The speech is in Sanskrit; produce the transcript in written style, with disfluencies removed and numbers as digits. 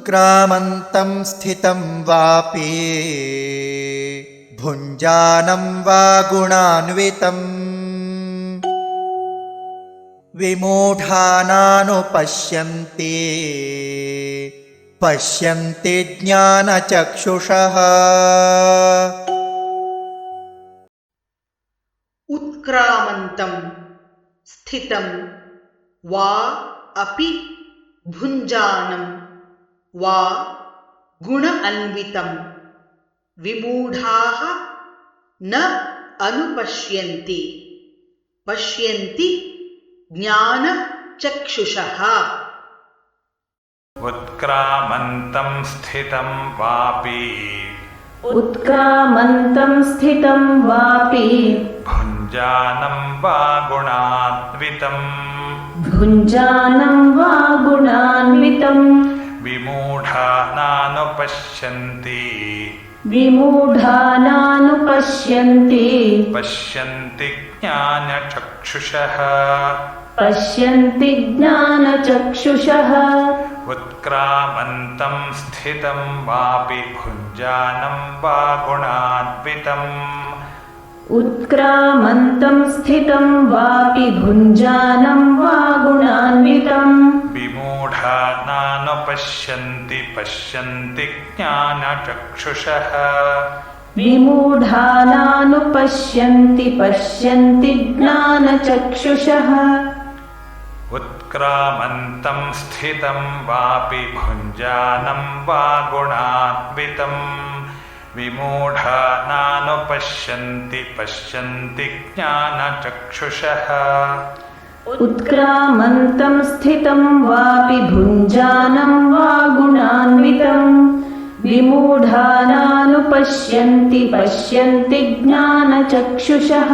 उत्क्रामन्तं स्थितं वापि भुञ्जानं वा गुणान्वितम् विमूढानानुपश्यन्ति पश्यन्ति ज्ञानचक्षुषः। उत्क्रामन्तं स्थितं वा अपि भुञ्जानं वा गुण अन्वितं विमूढाः न अनुपश्यन्ति पश्यन्ति ज्ञानचक्षुषः। उत्क्रामन्तं स्थितं वापि भुञ्जानं वा गुणान्वितं विमूढानानुपश्यन्ति पश्यन्ति ज्ञानचक्षुषः। उत्क्रामन्तं स्थितं वापि भुञ्जानं वा गुणान्वितं विमूढानानुपश्यन्ति पश्यन्ति ज्ञानचक्षुषः। उत्क्रामन्तं स्थितं वापि भुञ्जानं वा गुणान्वितं विमूढानानुपश्यन्ति पश्यन्ति ज्ञानचक्षुषः। उत्क्रामन्तं स्थितं वापि भुञ्जानं वा गुणान्वितं विमूढानानुपश्यन्ति पश्यन्ति ज्ञानचक्षुषः।